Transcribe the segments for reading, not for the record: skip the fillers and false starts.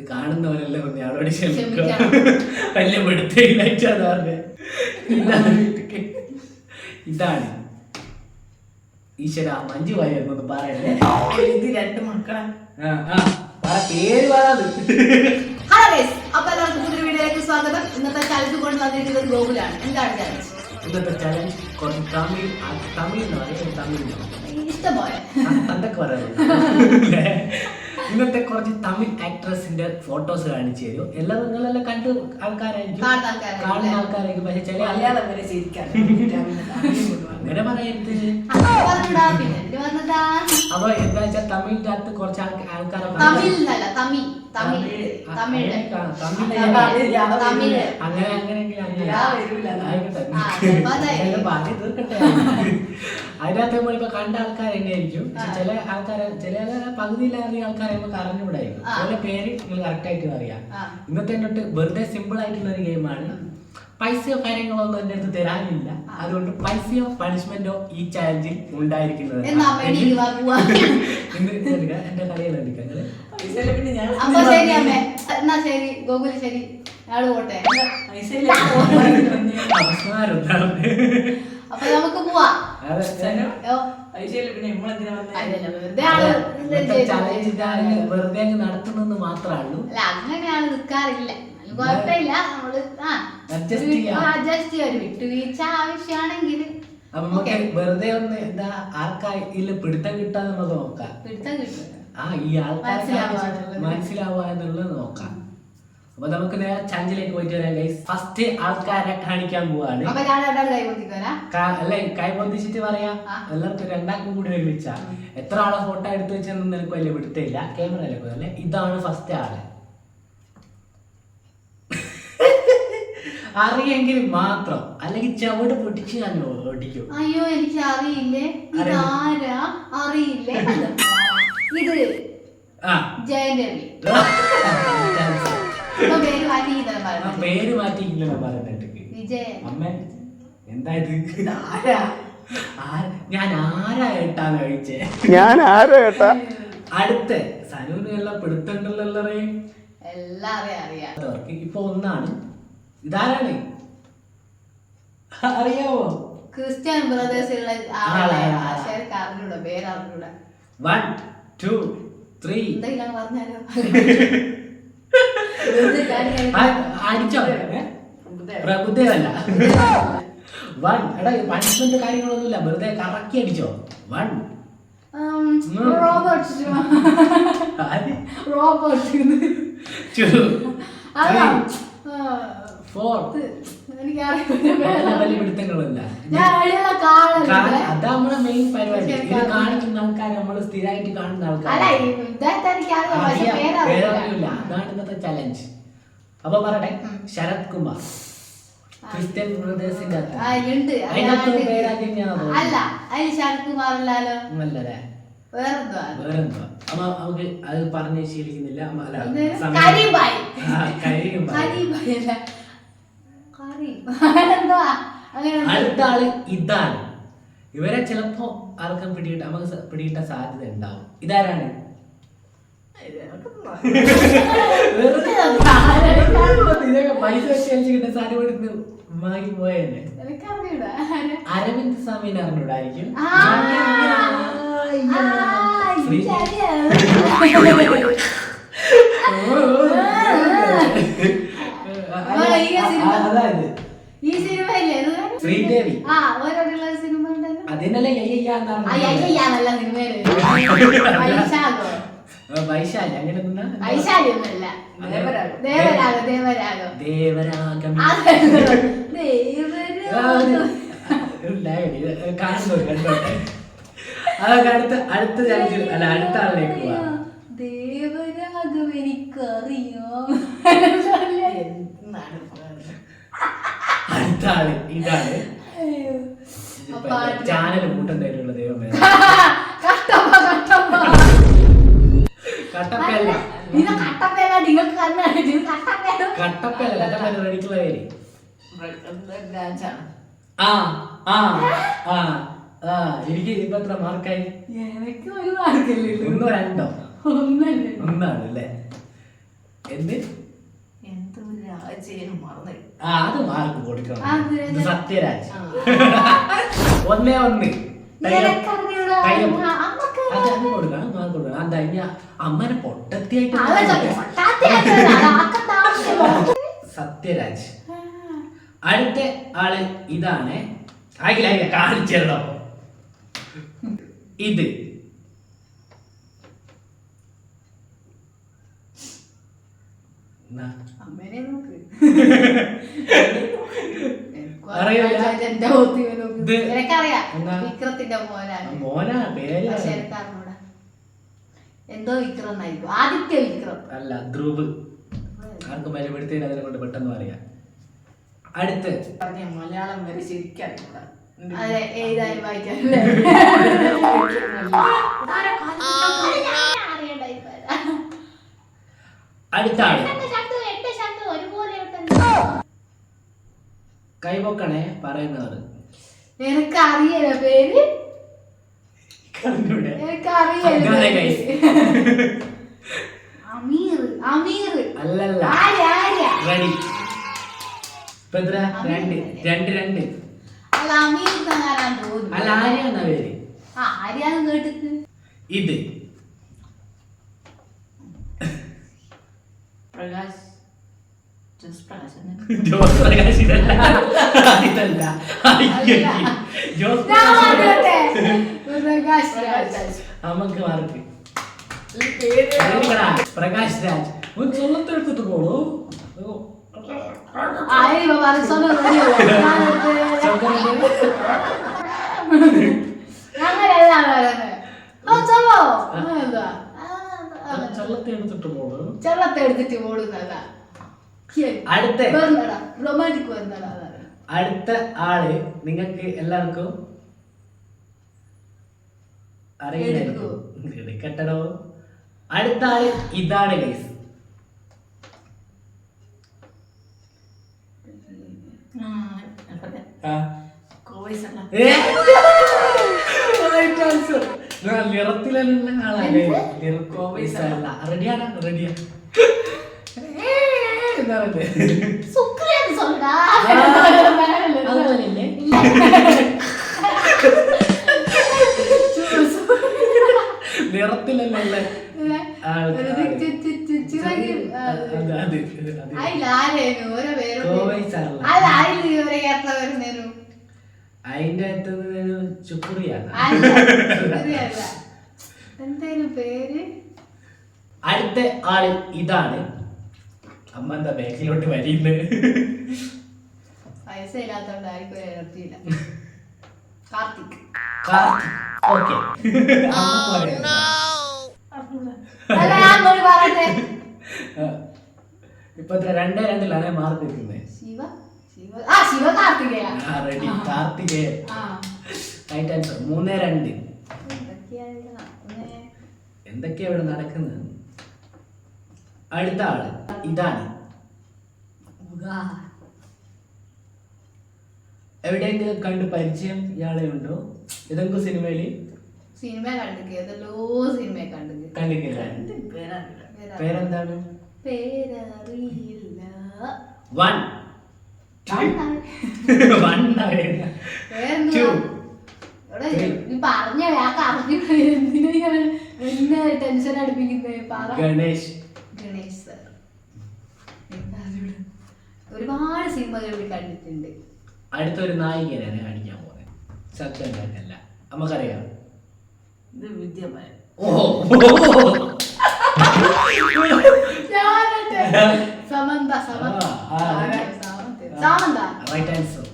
ഇത് കാണുന്നവരെല്ലാം ഒന്ന് അവളോട് ക്ഷമിക്കാം. വലിയ പെടുത്തേക്കാന്ന് പറഞ്ഞ ഇതാണ് ഈശ്വര മഞ്ജു വാര്യർന്നൊന്ന് പറയല്ലേ. ഇത് 2 മക്കളാ. പേര് പറയാത്. ഹലോ ഗൈസ്, അപ്പൊ എല്ലാവർക്കും പുതിയ വീഡിയോയിലേക്ക് സ്വാഗതം. ഇന്നത്തെ ചലഞ്ച് കൊണ്ട് വന്നിരിക്കുന്നത് ഗോകുലാണ്. എന്താണ് ചലഞ്ച്? ഇന്നത്തെ ചലഞ്ച് കുറച്ച് തമിഴ് ഇഷ്ടം പോലെ എന്തൊക്കെ പറയാം. ഇന്നത്തെ കുറച്ച് തമിഴ് ആക്ട്രസിന്റെ ഫോട്ടോസ് കാണിച്ചു തരും. എല്ലാം നിങ്ങളെല്ലാം കണ്ട് ആൾക്കാരായിരിക്കും, കാണുന്ന ആൾക്കാരായിരിക്കും. പക്ഷെ ചില മലയാളം വരെ ശരിക്കാൻ അങ്ങനെ പറയരുത്. അപ്പൊ എന്താ വെച്ചാൽ തമിഴിന്റെ അകത്ത് കുറച്ച് ആൾക്കാരെ അതിനകത്ത് നമ്മളിപ്പോ കണ്ട ആൾക്കാർ തന്നെയായിരിക്കും. ചില ആൾക്കാരെ പകുതിയിലറിയ ആൾക്കാരെ നമുക്ക് അറിഞ്ഞുകൂടായിരിക്കും. അതുപോലെ പേര് നിങ്ങൾ കറക്റ്റ് ആയിട്ട് അറിയാം. ഇന്നത്തെ തൊട്ട് വെറുതെ സിമ്പിൾ ആയിട്ടുള്ള ഒരു ഗെയിമാണ്. പൈസയോ കാര്യങ്ങളോ ഒന്നും എന്റെ അടുത്ത് തരാനില്ല. അതുകൊണ്ട് പൈസയോ പണിഷ്മെന്റോ ഈ ചാലഞ്ചിൽ ഉണ്ടായിരിക്കുന്നത്. എന്റെ കളിയിൽ എടുക്കാം. അപ്പൊ നമുക്ക് പോവാം. വെറുതെ നടത്തുന്നെന്ന് മാത്രമേ ഉള്ളൂ. അങ്ങനെയാണ് നിൽക്കാറില്ല. കുഴപ്പമില്ല, നമ്മള് അഡ്ജസ്റ്റ് ചെയ്യാൻ വിട്ടുവീഴ്ച ആവശ്യമാണെങ്കിൽ വെറുതെ ഒന്ന് എന്താ ആൾക്കാരിൽ പിടുത്തം കിട്ടാൻ നമുക്ക് നോക്കാം. പിടുത്തം കിട്ടും. ഈ ആൾക്കാർക്ക് മനസ്സിലാവുക എന്നുള്ളത് നോക്കാം. അപ്പൊ നമുക്ക് നേരെ ചാലഞ്ചിലേക്ക് പോയിട്ട് വരാം ഗൈസ്. ഫസ്റ്റ് ആൾക്കാരെ കാണിക്കാൻ പോവാണ്. അല്ലെ കൈ പൊന്തിച്ചിട്ട് പറയാ. എല്ലാവർക്കും രണ്ടാക്കും കൂടി ഒരുമിച്ചാ. എത്ര ആളെ ഫോട്ടോ എടുത്തു വെച്ചെന്നും എനിക്ക് വലിയ പിടുത്തില്ല. ക്യാമറയിലേക്ക് പോലെ ഇതാണ് ഫസ്റ്റ് ആള്. അറിയെങ്കിൽ മാത്രം, അല്ലെങ്കിൽ ചവിട് പൊട്ടിച്ച് ഞാൻ ഓടിക്കും. അയ്യോ എനിക്ക് അറിയില്ലേ. ഇതാരാ അറിയില്ലേ. ഇത് ജയന്റവി. പേര് മാറ്റിയില്ല പറഞ്ഞിട്ട്. അമ്മ എന്താ ഇത്? ഞാൻ ആരാ ഏട്ടാന്ന് കഴിച്ചേ. അടുത്ത സനൂന് എല്ലാം പിടുത്തണ്ടല്ലോ. എല്ലാരെയും അറിയാം. ഇപ്പൊ ഒന്നാണ്. ഇതാരാണ് അറിയാവോ? ക്രിസ്ത്യൻ ബ്രദേഴ്സിലുള്ള പേരറിഞ്ഞൂടാ. 1 2 3 എന്തെങ്കിലും പറഞ്ഞാലോ. അടിച്ചോ? പ്രഭുദേവല്ല. 1 എടാ പണിഷ്മെന്റ് കാര്യങ്ങളൊന്നുമില്ല. വെറുതെ കറക്കി അടിച്ചോ. 1 റോബോട്ട് 2 4 അതാ നമ്മളെ മെയിൻ പരിപാടി. ഇത് കാണിക്കുന്ന ആൾക്കാർ നമ്മള് സ്ഥിരമായിട്ട് കാണുന്ന ആൾക്കാർ. അതാണ് ഇന്നത്തെ ചലഞ്ച്. അപ്പൊ പറയട്ടെ, ശരത് കുമാർ ക്രിസ്ത്യൻ ബ്രദേഴ്സിന്റെ വേറെന്തോ. അപ്പൊ നമുക്ക് അത് പറഞ്ഞ് ശീലിക്കുന്നില്ല. അടുത്ത ആള് ഇതാണ്. ഇവരെ ചിലപ്പോ ആർക്കും നമുക്ക് പിടികിട്ടാൻ സാധ്യത ഉണ്ടാവും. ഇതാരാണ്? പൈസ വെച്ച് കിട്ടുന്ന സാധനം എടുത്ത് വാങ്ങി പോയല്ലേ. അരവിന്ദ് സ്വാമിനെ അറിഞ്ഞൂടായിരിക്കും. അതായത് ശ്രീദേവി. അതിനല്ലേ വൈശാലി. അങ്ങനെ ദേവരാഗം കണ്ടോട്ടെ. അതൊക്കെ അടുത്ത ചലഞ്ച് അല്ല, അടുത്ത ആളിലേക്ക് പോവാ. ദേവരാഗം എനിക്കറിയാം. അടുത്ത ആള് ഇതാണ്. ചാനൽ കൂട്ടുന്നതായിട്ടുള്ള ദൈവമേ. കട്ടപ്പല്ല റെഡിക്കുള്ള പേര്. എനിക്ക് ഇപ്പൊ എത്ര മാർക്കായി? എനിക്ക് 1 മാർക്കല്ലേ. 1 2 ഒന്നാണ് അല്ലേ? എന്ത് അത് മാർക്ക് കൊടുക്കണം. ഇത് സത്യരാജ്. 1-1. അമ്മനെ പൊട്ടത്തിയായിട്ട് സത്യരാജ്. അടുത്ത ആള് ഇതാണ്. കാണിച്ചല്ലോ ഇത്. എന്തോ വിക്രമായിരിക്കും. ആദിത്യ വിക്രം അല്ല, ധ്രുവ്. ആർക്കും പരിപ്പെടുത്തേന് അതിനെ കൊണ്ട് പെട്ടെന്ന് പറയാം. അടുത്ത് മലയാളം വരെ ശരിക്കും അതെ, ഏതായാലും വായിക്കാൻ അടുത്ത ആള് കൈപൊക്കണേ പറയുന്നവർ. എനിക്കറിയല പേര്, അല്ലല്ല. റെഡി. രണ്ട്. അല്ല, ആര്യ എന്ന പേര്. ഇത് ജോസ് പ്രകാശ്. ഇതല്ല. നമുക്ക് മാർക്ക്. പ്രകാശ് രാജ്. ചൊല്ലത്തെടുത്തിട്ട് പോണോ? ചള്ളത്തെടുത്തിട്ട് പോണോ? ചള്ളത്തെടുത്തിട്ട് പോടുന്നല്ല. അടുത്ത ആള് നിങ്ങൾക്ക് എല്ലാവർക്കും അറിയണോ? അടുത്ത ആള് ഇതാണ് ഗൈസ്. നിറത്തിലെല്ലാം ആളല്ലേ. റെഡിയാണ്. റെഡിയാ നിറത്തിലല്ലേ അതിന്റെ അകത്ത് ചുക്കുറിയാണ്. അടുത്ത ആള് ഇതാണ്. അമ്മ എന്താ ബാക്കിലോട്ട് വരിയുന്നത്? പൈസ ഇല്ലാത്തോണ്ടായിരിക്കും എനർജിയില്ല. കാർത്തിക്. ഓക്കെ. ഇപ്പൊ 2-2 മാർക്ക് വെക്കുന്നത്. കാർത്തികേയൻ. Right answer. 3-2. എന്തൊക്കെയാ ഇവിടെ നടക്കുന്നത്? അടുത്ത ആള് ഇതാണ്. എവിടെയെങ്കിലും കണ്ട് പരിചയം ഇയാളെ ഉണ്ടോ? ഏതെങ്കിലും സിനിമയില് കണ്ടിട്ടില്ല. പേരെന്താണ്? 1 2 പറഞ്ഞ ടെൻഷൻ അടുപ്പിക്കുന്നത്. ഗണേഷ് സർ ഒരുപാട് സിനിമകൾ കണ്ടിട്ടുണ്ട്. അടുത്തൊരു നായികനാണ് കാണിക്കാൻ പോകുന്നത്. സത്യല്ല, നമുക്കറിയാം. ഇത് വിദ്യാഭ്യാസം. സമന്ത. Right answer.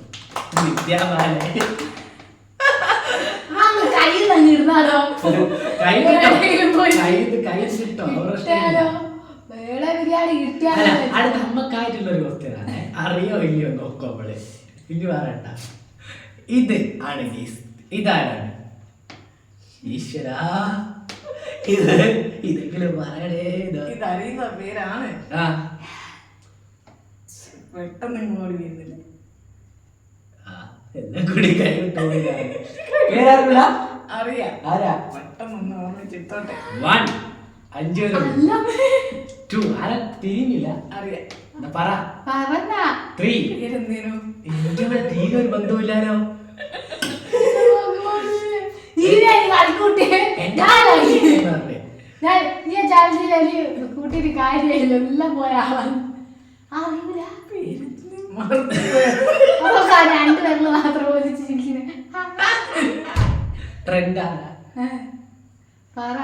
വിദ്യാബാലൻ. അടുത്ത അമ്മക്കായിട്ടുള്ള ഒരു ക്വസ്റ്റ്യൻ ആണ്. അറിയോ ഇല്ലയോ നോക്കോളെ. ഇനി പറയണ്ട. ഇത് ആണ് ഗീസ്. ഇതാണ്. ഈശ്വരാ, ഇതെങ്കിലും പറയണേ. ഇതറിയുന്ന പേരാണ്. പെട്ടെന്ന് ഇങ്ങോട്ട് വരുന്നില്ല. എല്ലാം കൂടി പേരറിയില്ല. അറിയാം. ആരാ? പെട്ടെന്ന് ഓർമ്മിച്ചിട്ടോട്ടെ. 1 5 പേരുണ്ട്. അല്ല 2 ആരാ തിരിഞ്ഞില്ല. അറിയാം. എന്നാ പറ. പറഞ്ഞ 3. പേരെന്തേനു? എനിക്ക് തീരെ ഒരു ബന്ധമില്ലാലോ. കളിക്കൂട്ടിയെ ഞാൻ നീ ചാലഞ്ചില് കൂട്ടിട്ട് കാര്യമില്ല എല്ലാം പോയ ആളാണ്. അറിയില്ല രണ്ടുപേരില് മാത്രം ഒലിച്ചിരിക്കുന്നത്. ട്രെൻഡാണ്. പറ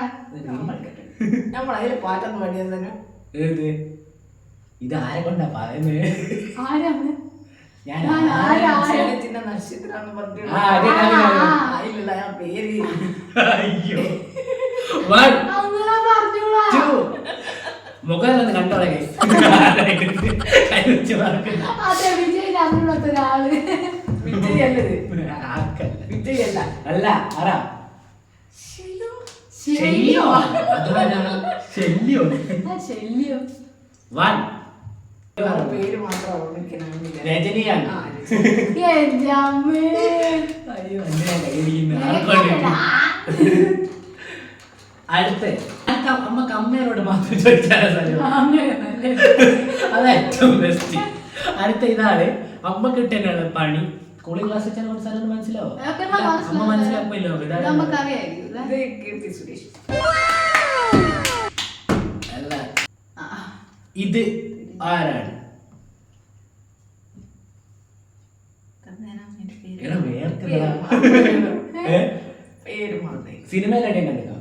നമ്മളതിൽ പാട്ടൊന്നും പാടിയത് തന്നെ. ഏത് ഇത് ആരെ കൊണ്ടാ പറയുന്നത്? ആരാണ് ഞാൻ ചിന്ന നക്ഷത്രാന്ന് പറഞ്ഞു. ആ, അതെ, അതെ, അതെ. ആയില്ല ആ പേര്. അയ്യോ. 1 അങ്ങനെ പറഞ്ഞോളാ 2 മുഖം കണ്ടോളെ അതെ വിജയ് അറിഞ്ഞൂടാത്ത ഒരാള്. വിജയ് അല്ലത്. വിജയ് അല്ല. അല്ല ആരാ? ശല്യോ ശല്യോ. ശല്യോ 1 പേര് മാത്രം ഓർമ്മിക്കണമെന്നില്ല. രജനിയാണ്. എന്റെ അമ്മേ അയ്യോ എന്തിനാ കൈയടിക്കുന്നത്? ആർക്കോട്ടെ. അടുത്ത അമ്മക്ക് അമ്മയോട് മാത്രം ചോദിച്ചാൽ അത് ഏറ്റവും ബെസ്റ്റ്. അടുത്ത ഇതാണ് അമ്മ കിട്ടുന്നതാണ് പണി. സ്കൂളിൽ ക്ലാസ് വെച്ചാൽ കുറച്ച് സ്ഥലം മനസ്സിലാവും. അമ്മ മനസ്സിലാക്കുമല്ലോ. നമുക്കറിയാം. ഇത് കീർത്തി സുരേഷ്. അല്ല ഇത് ആരാണ്? എടാ വേർക്കുന്നതാ. പേര് മാത്രമേ. സിനിമയിലടി കണ്ടിട്ടോ?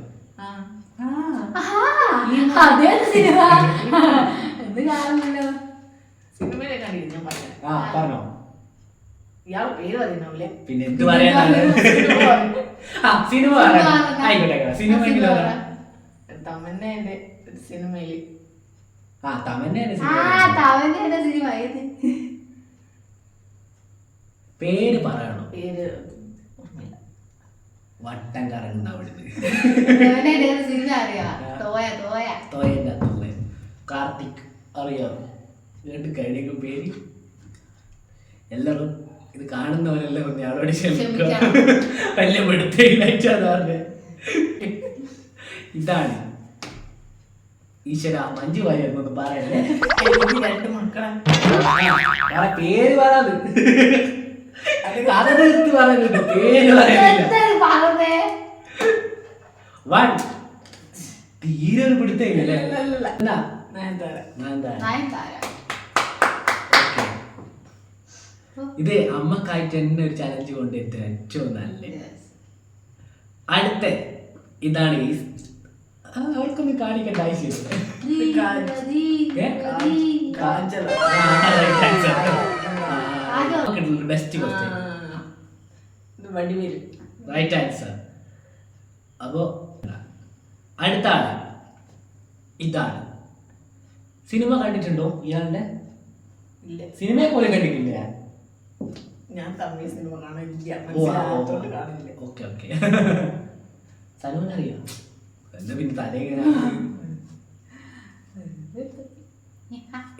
അതേ സിനിമ എന്ത് കാണുന്നല്ലോ. സിനിമയിലെ കണ്ടില്ല ഞാൻ പറയാം. ആ പറഞ്ഞോ. ഇയാളെ പേര് പറയുന്നല്ലേ. പിന്നെ എന്ത് പറയാനാണ്? ആ സിനിമ ആയിക്കോട്ടെ. സിനിമ തമന്നേന്റെ സിനിമയില്. ആ തമന്നേന്റെ തവന്റെ സിനിമ ഏത് പേര് പറയണോ? പേര് ഓർമ്മയില്ല. വട്ടം കറങ്ങുന്ന അവിടുന്ന് സിനിമ അറിയാ. തോയ തോയ തോയന്റെ അത്തുള്ള കാർത്തിക് അറിയാമോ? രണ്ട് കഴിഞ്ഞ പേര് എല്ലാവരും ഇത് കാണുന്നവരെല്ലാം ഒന്ന് ആളോട് ക്ഷമിക്കാം. വലിയ പെടുത്തേറ്റാന്ന് പറഞ്ഞ ഇതാണ്. ഈശ്വര മഞ്ജു വാര്യർന്നൊന്നും പറയല്ലേ. രണ്ട് മക്കളെ പേര് പറയാത്. കഥ തീർത്ത് പറയുന്നുണ്ട്. പേര് പറയുന്നില്ല. 1 തീരെ ഒരു പിടുത്തല്ലേ. ഇത് അമ്മക്കായിട്ട് തന്നെ ഒരു ചലഞ്ച് കൊണ്ട് എത്തുക ഏറ്റവും നല്ല. അടുത്ത ഇതാണ് അവൾക്കൊന്നും കാണിക്കേണ്ട ആവശ്യമില്ല. Best question. Vadivelu. Right answer. അപ്പോ അടുത്ത ആള് ഇതാണ്. സിനിമ കണ്ടിട്ടുണ്ടോ ഇയാളുടെ? ഇല്ല. സിനിമയെ പോലെ കണ്ടിട്ടില്ല. ഞാൻ തമിഴ് സിനിമ കാണില്ല. മനസ്സിലാകാത്തോണ്ട് കാണില്ല. Okay okay. സലൂൺ അറിയോ? എന്താ പിന്നെ തലയിങ്ങനെ.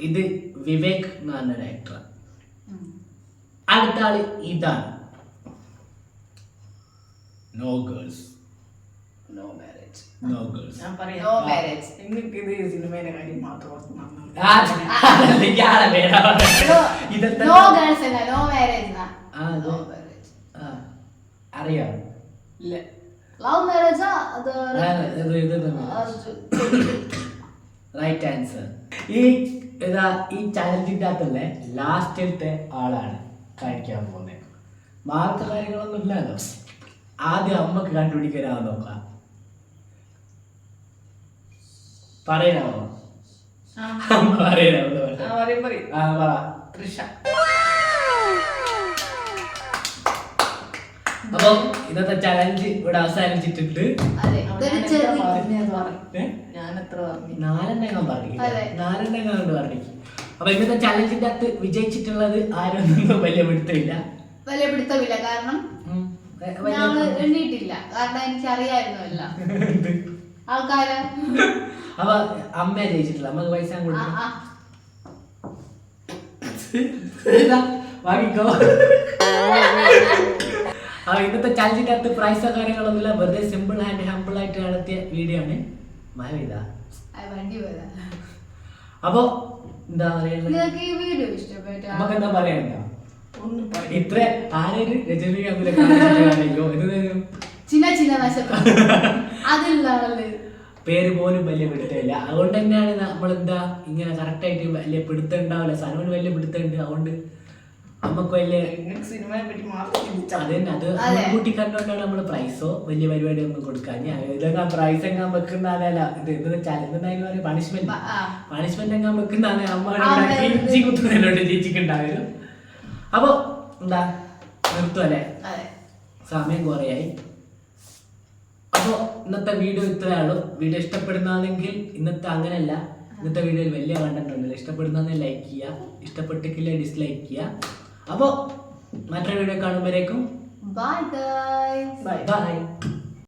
ഇത് വിവേക് എന്ന് പറഞ്ഞൊരു ആക്ടർ. അടുത്ത ആള് ഇതാണ്. No girls no marriage. No girls. ഞാൻ പറയാം. No marriage. നിങ്ങൾക്ക് ഇത് സിനിമയുടെ കാര്യം മാത്രം നോ ഗേൾസ് അല്ല നോ മാരേജ്. അറിയാം. ഇല്ല. ലവ് മാരേജാ അത് റൈറ്റ് ആൻസർ. ഈ ചലഞ്ചിന്റെ അകത്തുള്ള ലാസ്റ്റത്തെ ആളാണ് കാണിക്കാൻ പോകുന്നത്. മാർക്ക് കാര്യങ്ങളൊന്നും ഇല്ലല്ലോ. ആദ്യം അമ്മക്ക് കണ്ടുപിടിക്കാനാവും നോക്കാം. പറയാമോ? അമ്മ പറയാമോ? തൃഷ. അപ്പൊ ഇന്നത്തെ ചലഞ്ച് ഇവിടെ അവസാനിച്ചിട്ടുണ്ട്. ഞാൻ എത്ര പറഞ്ഞു? 4 പറഞ്ഞു. അപ്പൊ ഇന്നത്തെ ചലഞ്ചിന്റെ അകത്ത് വിജയിച്ചിട്ടുള്ളത് ആരൊന്നും വലിയ പിടുത്തമില്ല. കാരണം ഞങ്ങള് എണ്ണിയിട്ടില്ല. കാരണം എനിക്ക് അറിയായിരുന്നല്ല ആൾക്കാര്. അപ്പൊ അമ്മ ജയിച്ചിട്ടില്ല. അമ്മക്ക് പൈസ കൊടുക്കും. വാങ്ങിക്കോ. അപ്പൊ ഇന്നത്തെ ചലഞ്ചിന്റെ അകത്ത് പ്രൈസോ കാര്യങ്ങളൊന്നുമില്ല. വെറുതെ സിമ്പിൾ ആൻഡ് ഹമ്പിൾ ആയിട്ട് നടത്തിയ വീഡിയോ ആണ്. മഴ പെയ്താ വണ്ടി പോയതാ. അപ്പൊ എന്താ പറയുക, നിങ്ങൾക്ക് ഈ വീഡിയോ ഇഷ്ടപ്പെട്ടോ? നമുക്ക് എന്താ പറയാ, ഒന്നും പറയും ഇത്ര ആരും രജനീകാന്തിലോ എന്ത് ചിന്ന ചിന്ന നശം അതിലുള്ള ആള് പേര് പോലും വലിയ പിടുത്തമില്ല. അതുകൊണ്ട് തന്നെയാണ് നമ്മളെന്താ ഇങ്ങനെ കറക്റ്റായിട്ട് വലിയ പിടുത്തം ഉണ്ടാവില്ല. സനുവിന് വലിയ പിടുത്തമുണ്ട്, അതുകൊണ്ട് നമുക്ക് വലിയ നിങ്ങൾക്ക് സിനിമയെ പറ്റി മാത്രം ചിന്തിച്ചാൽ അത് തന്നെ. അത് മുൻകൂട്ടി കണ്ടുകൊണ്ടാണ് നമ്മൾ പ്രൈസോ വലിയ പരിപാടി ഒന്നും കൊടുക്കാൻ. ഇതൊക്കെ പ്രൈസ് എങ്ങാൻ വെക്കുന്നതല്ല, ഇത് എന്ത് വെച്ചാൽ എന്തെന്നായാലും പറയും പണിഷ്മെന്റ്. പണിഷ്മെന്റ് എങ്ങാൻ വെക്കുന്നതാണ് അമ്മ കുത്തുന്നതിലോട്ട് ചേച്ചിക്കുണ്ടാവരും. അപ്പൊ എന്താ നിർത്തും അല്ലേ, സമയം കുറേയായി. അപ്പോൾ ഇന്നത്തെ വീഡിയോ ഇത്രയുള്ളൂ. വീഡിയോ ഇഷ്ടപ്പെടുന്നതാണെങ്കിൽ ഇന്നത്തെ അങ്ങനെയല്ല, ഇന്നത്തെ വീഡിയോയിൽ വലിയ കണ്ടന്റ് ഉണ്ടല്ലോ. ഇഷ്ടപ്പെടുന്നതെങ്കിൽ ലൈക്ക് ചെയ്യുക, ഇഷ്ടപ്പെട്ടിട്ടില്ല ഡിസ്ലൈക്ക് ചെയ്യുക. അപ്പോൾ മറ്റൊരു വീഡിയോ കാണുമ്പോഴേക്കും ബൈ ഗൈസ്. ബൈ.